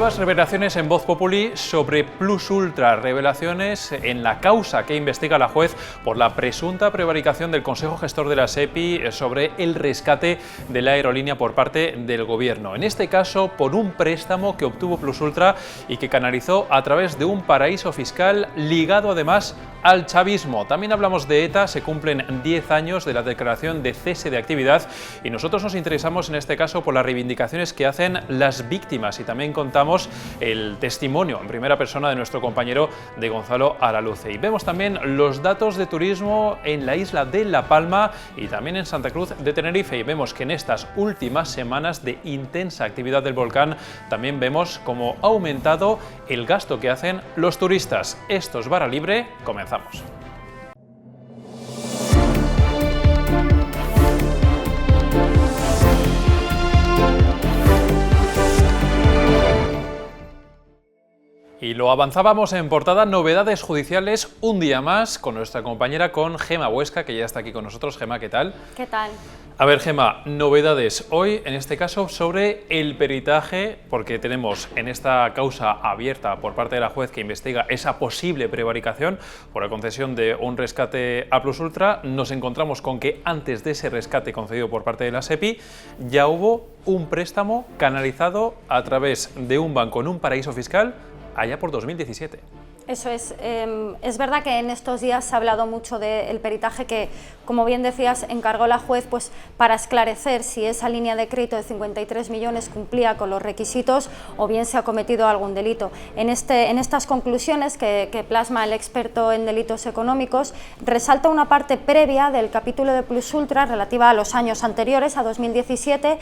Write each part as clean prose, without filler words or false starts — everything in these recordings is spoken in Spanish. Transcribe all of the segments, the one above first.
Nuevas revelaciones en Voz Populi sobre Plus Ultra, revelaciones en la causa que investiga la juez por la presunta prevaricación del Consejo Gestor de la SEPI sobre el rescate de la aerolínea por parte del Gobierno. En este caso, por un préstamo que obtuvo Plus Ultra y que canalizó a través de un paraíso fiscal ligado además al chavismo. También hablamos de ETA, se cumplen 10 años de la declaración de cese de actividad y nosotros nos interesamos en este caso por las reivindicaciones que hacen las víctimas y también contamos el testimonio en primera persona de nuestro compañero de Gonzalo Araluce. Y vemos también los datos de turismo en la isla de La Palma y también en Santa Cruz de Tenerife y vemos que en estas últimas semanas de intensa actividad del volcán también vemos cómo ha aumentado el gasto que hacen los turistas. Esto es Barra Libre, comenzamos. Y lo avanzábamos en portada, novedades judiciales un día más con nuestra compañera, con Gema Huesca, que ya está aquí con nosotros. Gema, ¿qué tal? ¿Qué tal? A ver, Gema, novedades hoy, en este caso, sobre el peritaje, porque tenemos en esta causa abierta por parte de la juez que investiga esa posible prevaricación por la concesión de un rescate a Plus Ultra. Nos encontramos con que antes de ese rescate concedido por parte de la SEPI ya hubo un préstamo canalizado a través de un banco en un paraíso fiscal allá por 2017. Eso es verdad que en estos días se ha hablado mucho del peritaje que, como bien decías, encargó la juez pues, para esclarecer si esa línea de crédito de 53 millones cumplía con los requisitos o bien se ha cometido algún delito. En estas conclusiones que plasma el experto en delitos económicos, resalta una parte previa del capítulo de Plus Ultra relativa a los años anteriores, a 2017,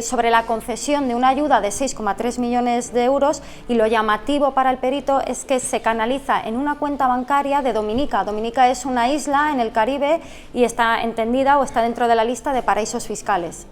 sobre la concesión de una ayuda de 6,3 millones de euros y lo llamativo para el perito es que se canaliza en una cuenta bancaria de Dominica. Dominica es una isla en el Caribe y está entendida o está dentro de la lista de paraísos fiscales.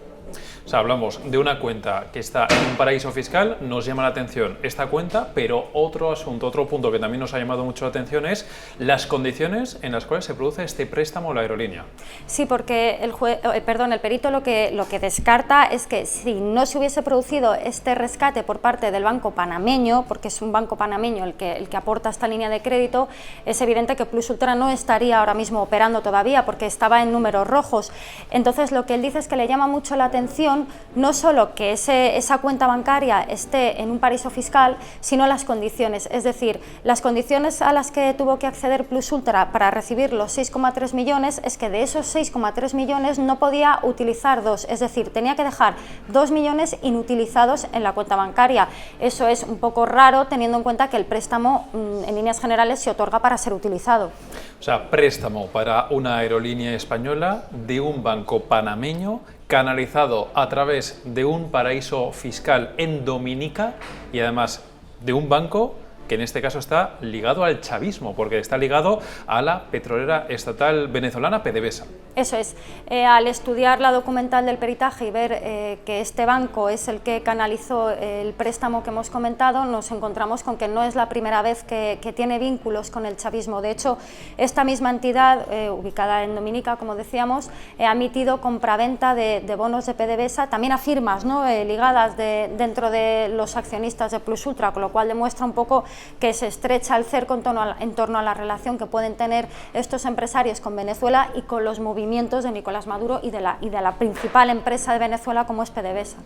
O sea, hablamos de una cuenta que está en un paraíso fiscal, nos llama la atención esta cuenta, pero otro asunto, otro punto que también nos ha llamado mucho la atención es las condiciones en las cuales se produce este préstamo a la aerolínea. Sí, porque el perito lo que descarta es que si no se hubiese producido este rescate por parte del banco panameño, porque es un banco panameño el que aporta esta línea de crédito, es evidente que Plus Ultra no estaría ahora mismo operando todavía porque estaba en números rojos. Entonces lo que él dice es que le llama mucho la atención no solo que esa cuenta bancaria esté en un paraíso fiscal, sino las condiciones, es decir, las condiciones a las que tuvo que acceder Plus Ultra para recibir los 6,3 millones es que de esos 6,3 millones no podía utilizar 2, es decir, tenía que dejar 2 millones inutilizados en la cuenta bancaria. Eso es un poco raro teniendo en cuenta que el préstamo en líneas generales se otorga para ser utilizado. O sea, préstamo para una aerolínea española de un banco panameño canalizado a través de un paraíso fiscal en Dominica y además de un banco que en este caso está ligado al chavismo, porque está ligado a la petrolera estatal venezolana PDVSA. Eso es, al estudiar la documental del peritaje y ver que este banco es el que canalizó el préstamo que hemos comentado, nos encontramos con que no es la primera vez que tiene vínculos con el chavismo. De hecho, esta misma entidad, ubicada en Dominica, como decíamos, ha emitido compraventa de bonos de PDVSA, también a firmas, ¿no?, ligadas dentro de los accionistas de Plus Ultra, con lo cual demuestra un poco que se estrecha el cerco en torno a la relación que pueden tener estos empresarios con Venezuela y con los movimientos de Nicolás Maduro y de la principal empresa de Venezuela como es PDVSA.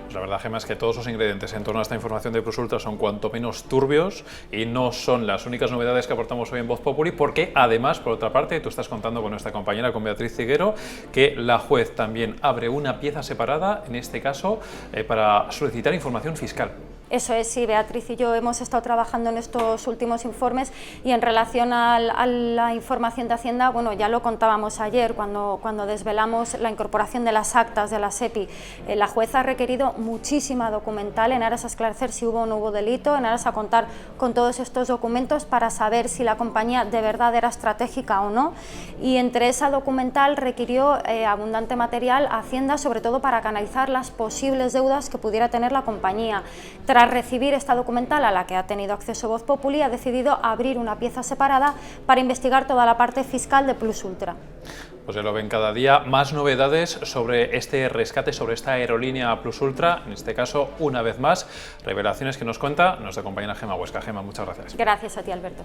Pues la verdad, Gemma, es que todos los ingredientes en torno a esta información de Plus Ultra son cuanto menos turbios y no son las únicas novedades que aportamos hoy en Voz Populi, porque además, por otra parte, tú estás contando con nuestra compañera, con Beatriz Ciguero, que la juez también abre una pieza separada, en este caso, para solicitar información fiscal. Eso es, sí, Beatriz y yo hemos estado trabajando en estos últimos informes y en relación a la información de Hacienda, bueno, ya lo contábamos ayer cuando desvelamos la incorporación de las actas de la SEPI. La jueza ha requerido muchísima documental en aras a esclarecer si hubo o no hubo delito, en aras a contar con todos estos documentos para saber si la compañía de verdad era estratégica o no, y entre esa documental requirió abundante material a Hacienda, sobre todo para canalizar las posibles deudas que pudiera tener la compañía. tras recibir esta documental a la que ha tenido acceso Voz Populi, ha decidido abrir una pieza separada para investigar toda la parte fiscal de Plus Ultra. Pues ya lo ven cada día, más novedades sobre este rescate, sobre esta aerolínea Plus Ultra, en este caso, una vez más, revelaciones que nos cuenta nuestra compañera Gemma Huesca. Gemma, muchas gracias. Gracias a ti, Alberto.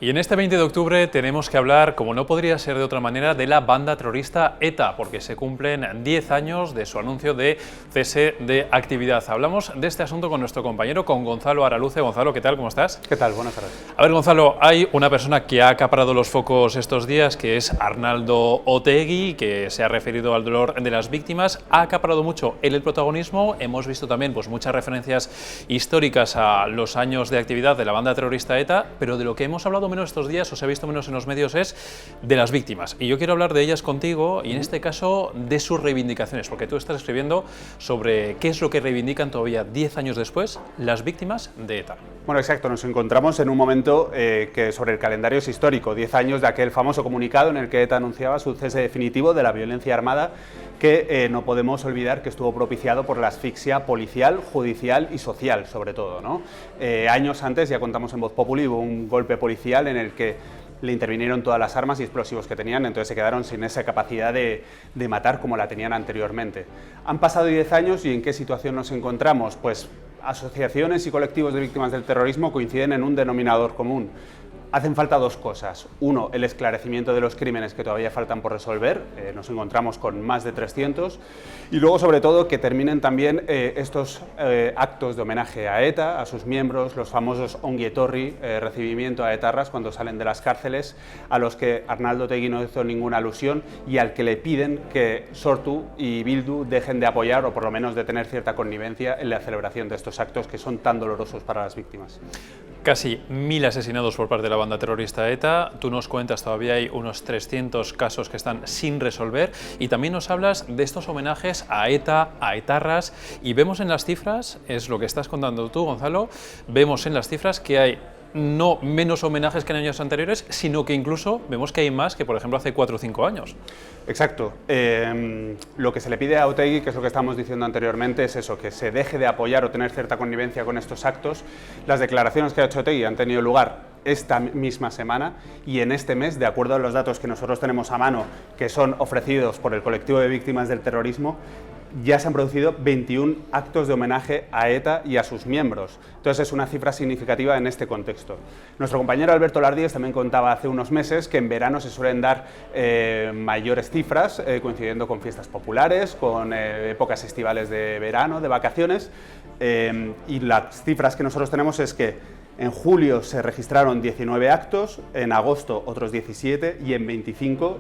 Y en este 20 de octubre tenemos que hablar, como no podría ser de otra manera, de la banda terrorista ETA, porque se cumplen 10 años de su anuncio de cese de actividad. Hablamos de este asunto con nuestro compañero, con Gonzalo Araluce. Gonzalo, ¿qué tal? ¿Cómo estás? ¿Qué tal? Buenas tardes. A ver, Gonzalo, hay una persona que ha acaparado los focos estos días, que es Arnaldo Otegi, que se ha referido al dolor de las víctimas. Ha acaparado mucho él el protagonismo. Hemos visto también pues, muchas referencias históricas a los años de actividad de la banda terrorista ETA, pero de lo que hemos hablado menos estos días, o se ha visto menos en los medios, es de las víctimas. Y yo quiero hablar de ellas contigo, y en este caso de sus reivindicaciones, porque tú estás escribiendo sobre qué es lo que reivindican todavía 10 años después las víctimas de ETA. Bueno, exacto, nos encontramos en un momento que sobre el calendario es histórico, 10 años de aquel famoso comunicado en el que ETA anunciaba su cese definitivo de la violencia armada, que no podemos olvidar que estuvo propiciado por la asfixia policial, judicial y social, sobre todo, ¿no? Años antes, ya contamos en Voz Populi, hubo un golpe policial en el que le intervinieron todas las armas y explosivos que tenían, entonces se quedaron sin esa capacidad de matar como la tenían anteriormente. Han pasado 10 años y ¿en qué situación nos encontramos? Pues asociaciones y colectivos de víctimas del terrorismo coinciden en un denominador común. Hacen falta dos cosas. Uno, el esclarecimiento de los crímenes que todavía faltan por resolver, nos encontramos con más de 300, y luego, sobre todo, que terminen también estos actos de homenaje a ETA, a sus miembros, los famosos ongi etorri, recibimiento a etarras cuando salen de las cárceles, a los que Arnaldo Otegi no hizo ninguna alusión y al que le piden que Sortu y Bildu dejen de apoyar o por lo menos de tener cierta connivencia en la celebración de estos actos que son tan dolorosos para las víctimas. Casi 1000 asesinados por parte de la banda terrorista ETA. Tú nos cuentas, todavía hay unos 300 casos que están sin resolver, y también nos hablas de estos homenajes a ETA, a etarras, y vemos en las cifras, es lo que estás contando tú, Gonzalo, vemos en las cifras que hay no menos homenajes que en años anteriores, sino que incluso vemos que hay más que, por ejemplo, hace 4 o 5 años. Exacto. Lo que se le pide a Otegi, que es lo que estábamos diciendo anteriormente, es eso, que se deje de apoyar o tener cierta connivencia con estos actos. Las declaraciones que ha hecho Otegi han tenido lugar esta misma semana, y en este mes, de acuerdo a los datos que nosotros tenemos a mano, que son ofrecidos por el colectivo de víctimas del terrorismo, ya se han producido 21 actos de homenaje a ETA y a sus miembros. Entonces es una cifra significativa en este contexto. Nuestro compañero Alberto Lardíez también contaba hace unos meses que en verano se suelen dar mayores cifras, coincidiendo con fiestas populares, con épocas estivales de verano, de vacaciones, y las cifras que nosotros tenemos es que en julio se registraron 19 actos, en agosto otros 17 y 25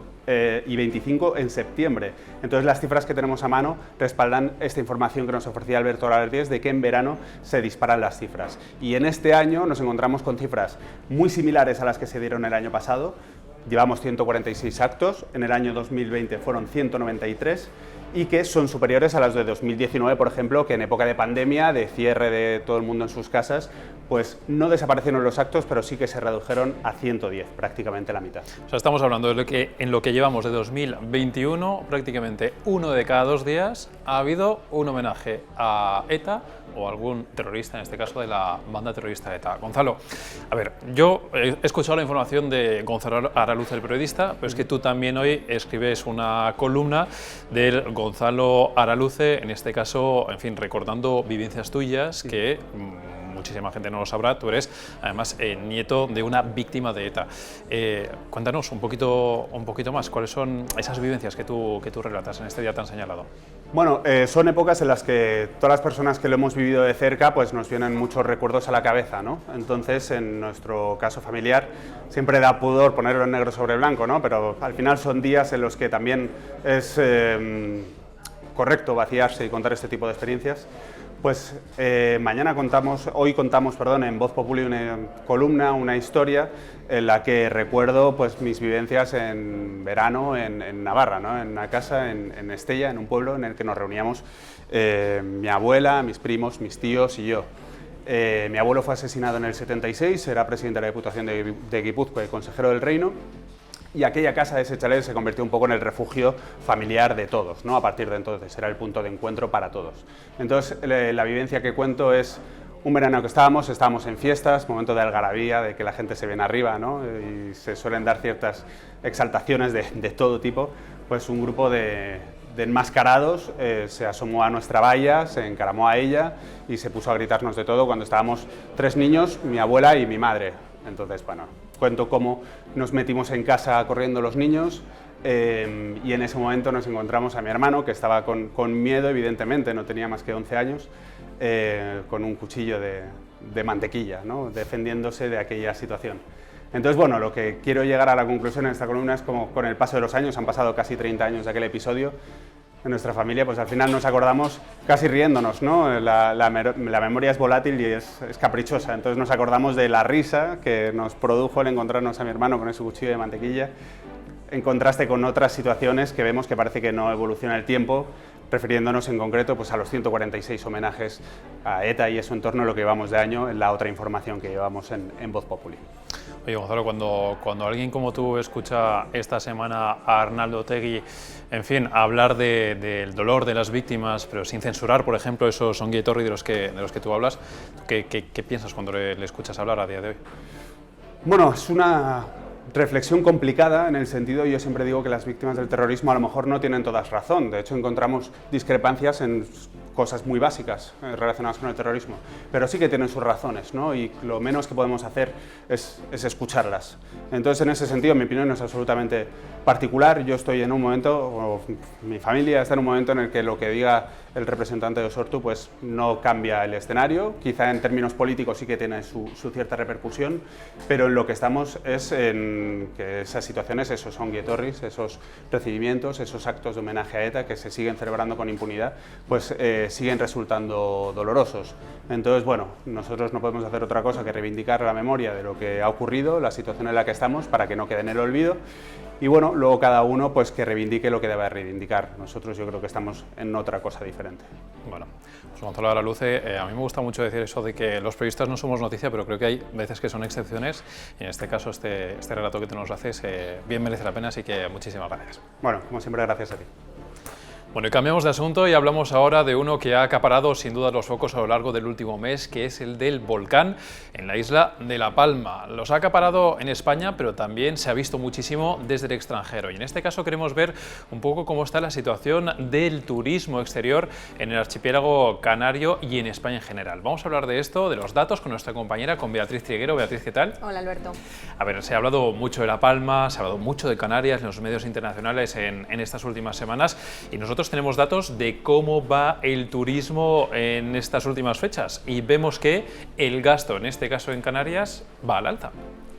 en septiembre. Entonces las cifras que tenemos a mano respaldan esta información que nos ofrecía Alberto Lardíez de que en verano se disparan las cifras. Y en este año nos encontramos con cifras muy similares a las que se dieron el año pasado. Llevamos 146 actos, en el año 2020 fueron 193, y que son superiores a las de 2019, por ejemplo, que en época de pandemia, de cierre de todo el mundo en sus casas, pues no desaparecieron los actos, pero sí que se redujeron a 110, prácticamente la mitad. O sea, estamos hablando de que en lo que llevamos de 2021, prácticamente 1 de cada 2 días ha habido un homenaje a ETA o algún terrorista, en este caso de la banda terrorista ETA. Gonzalo, a ver, yo he escuchado la información de Gonzalo Araluce, el periodista, pero es que tú también hoy escribes una columna del Gonzalo Araluce, en este caso, en fin, recordando vivencias tuyas que muchísima gente no lo sabrá, tú eres además nieto de una víctima de ETA. Cuéntanos un poquito más, ¿cuáles son esas vivencias que tú relatas en este día tan señalado? Bueno, son épocas en las que todas las personas que lo hemos vivido de cerca pues nos vienen muchos recuerdos a la cabeza, ¿no? Entonces, en nuestro caso familiar, siempre da pudor ponerlo en negro sobre blanco, ¿no? Pero al final son días en los que también es correcto vaciarse y contar este tipo de experiencias. Pues hoy contamos en Voz Populi una columna, una historia en la que recuerdo pues mis vivencias en verano en Navarra, ¿no? En una casa en Estella, en un pueblo en el que nos reuníamos mi abuela, mis primos, mis tíos y yo. Mi abuelo fue asesinado en el 76, era presidente de la Diputación de Guipúzcoa y consejero del Reino. y aquella casa de ese chalet se convirtió un poco en el refugio familiar de todos, ¿no? A partir de entonces era el punto de encuentro para todos. Entonces la vivencia que cuento es un verano que estábamos en fiestas, momento de algarabía, de que la gente se viene arriba, ¿no? Y se suelen dar ciertas exaltaciones de todo tipo. Pues un grupo de enmascarados se asomó a nuestra valla, se encaramó a ella y se puso a gritarnos de todo cuando estábamos 3 niños, mi abuela y mi madre. Entonces, bueno, cuento cómo nos metimos en casa corriendo los niños y en ese momento nos encontramos a mi hermano, que estaba con miedo, evidentemente, no tenía más que 11 años, con un cuchillo de mantequilla, ¿no? Defendiéndose de aquella situación. Entonces, bueno, lo que quiero llegar a la conclusión en esta columna es como con el paso de los años, han pasado casi 30 años de aquel episodio, en nuestra familia, pues al final nos acordamos casi riéndonos, ¿no? La memoria es volátil y es caprichosa, entonces nos acordamos de la risa que nos produjo el encontrarnos a mi hermano con ese cuchillo de mantequilla, en contraste con otras situaciones que vemos que parece que no evoluciona el tiempo, refiriéndonos en concreto pues, a los 146 homenajes a ETA y a su entorno, lo que llevamos de año, en la otra información que llevamos en Voz Populi. Oye, Gonzalo, cuando alguien como tú escucha esta semana a Arnaldo Otegi, en fin, hablar del dolor de las víctimas, pero sin censurar, por ejemplo, esos ongi etorri de los que tú hablas, ¿qué piensas cuando le escuchas hablar a día de hoy? Bueno, es una reflexión complicada en el sentido, yo siempre digo que las víctimas del terrorismo a lo mejor no tienen todas razón, de hecho encontramos discrepancias en cosas muy básicas relacionadas con el terrorismo, pero sí que tienen sus razones, ¿no? Y lo menos que podemos hacer es escucharlas. Entonces, en ese sentido, mi opinión no es absolutamente particular, yo estoy en un momento, o mi familia está en un momento en el que lo que diga el representante de Sortu pues no cambia el escenario, quizá en términos políticos sí que tiene su cierta repercusión, pero en lo que estamos es en que esas situaciones, esos ongi etorris, esos recibimientos, esos actos de homenaje a ETA que se siguen celebrando con impunidad, pues siguen resultando dolorosos. Entonces, bueno, nosotros no podemos hacer otra cosa que reivindicar la memoria de lo que ha ocurrido, la situación en la que estamos, para que no quede en el olvido, y bueno, luego cada uno pues que reivindique lo que debe reivindicar. Nosotros yo creo que estamos en otra cosa diferente. Bueno, pues Gonzalo Araluce, a mí me gusta mucho decir eso de que los periodistas no somos noticia, pero creo que hay veces que son excepciones, y en este caso este relato que tú nos haces bien merece la pena, así que muchísimas gracias. Bueno, como siempre, gracias a ti. Bueno, y cambiamos de asunto y hablamos ahora de uno que ha acaparado sin duda los focos a lo largo del último mes, que es el del volcán en la isla de La Palma. Los ha acaparado en España, pero también se ha visto muchísimo desde el extranjero. Y en este caso queremos ver un poco cómo está la situación del turismo exterior en el archipiélago canario y en España en general. Vamos a hablar de esto, de los datos, con nuestra compañera, con Beatriz Triguero. Beatriz, ¿qué tal? Hola, Alberto. A ver, se ha hablado mucho de La Palma, se ha hablado mucho de Canarias en los medios internacionales en estas últimas semanas, y nosotros tenemos datos de cómo va el turismo en estas últimas fechas y vemos que el gasto, en este caso en Canarias, va al alza.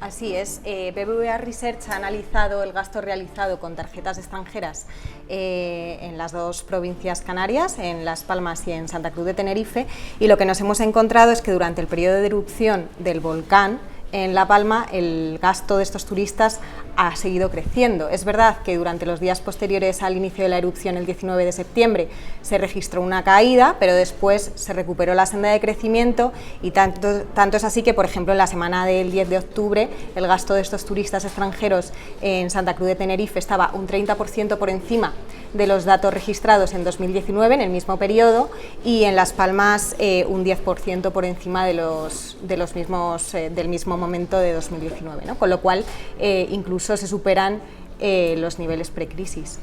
Así es, BBVA Research ha analizado el gasto realizado con tarjetas extranjeras en las dos provincias canarias, en Las Palmas y en Santa Cruz de Tenerife, y lo que nos hemos encontrado es que durante el periodo de erupción del volcán en La Palma el gasto de estos turistas ha seguido creciendo. Es verdad que durante los días posteriores al inicio de la erupción, el 19 de septiembre, se registró una caída, pero después se recuperó la senda de crecimiento, y tanto es así que, por ejemplo, en la semana del 10 de octubre, el gasto de estos turistas extranjeros en Santa Cruz de Tenerife estaba un 30% por encima de los datos registrados en 2019, en el mismo periodo, y en Las Palmas un 10% por encima de los mismos, del mismo momento de 2019, ¿no? Con lo cual incluso se superan los niveles precrisis.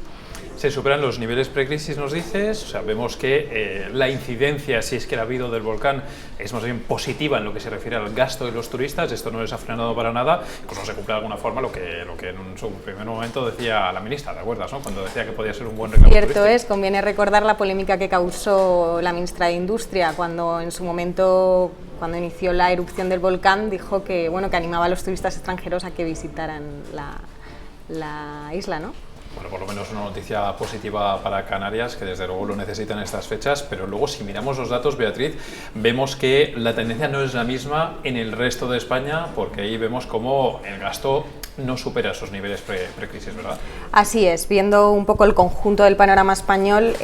Se superan los niveles precrisis, nos dices, o sea, vemos que la incidencia, si es que la ha habido, del volcán es más bien positiva en lo que se refiere al gasto de los turistas, esto no les ha frenado para nada, incluso se cumple de alguna forma lo que en su primer momento decía la ministra, ¿te acuerdas, no? Cuando decía que podía ser un buen recaudo turístico. Cierto es, conviene recordar la polémica que causó la ministra de Industria cuando en su momento, cuando inició la erupción del volcán, dijo que, bueno, que animaba a los turistas extranjeros a que visitaran la isla, ¿no? Bueno, por lo menos una noticia positiva para Canarias, que desde luego lo necesitan en estas fechas, pero luego si miramos los datos, Beatriz, vemos que la tendencia no es la misma en el resto de España, porque ahí vemos cómo el gasto no supera esos niveles precrisis, ¿verdad? Así es, viendo un poco el conjunto del panorama español,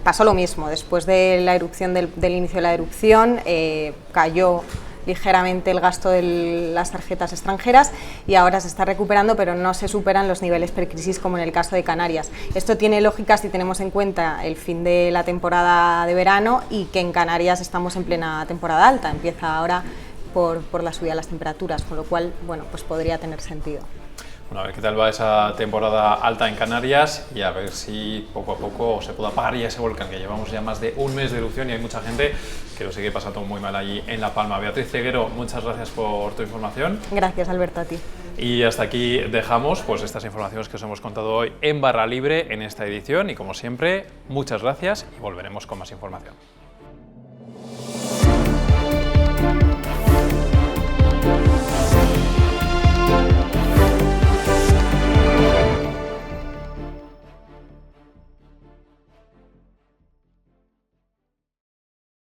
pasó lo mismo. Después de la erupción, del inicio de la erupción, cayó ligeramente el gasto de las tarjetas extranjeras y ahora se está recuperando, pero no se superan los niveles precrisis como en el caso de Canarias. Esto tiene lógica si tenemos en cuenta el fin de la temporada de verano y que en Canarias estamos en plena temporada alta, empieza ahora por la subida de las temperaturas, con lo cual, bueno, pues podría tener sentido. Bueno, a ver qué tal va esa temporada alta en Canarias y a ver si poco a poco se puede apagar ya ese volcán, que llevamos ya más de un mes de erupción y hay mucha gente que lo sigue pasando muy mal allí en La Palma. Beatriz Ceguero, muchas gracias por tu información. Gracias, Alberto, a ti. Y hasta aquí dejamos pues estas informaciones que os hemos contado hoy en Barra Libre en esta edición y como siempre, muchas gracias y volveremos con más información.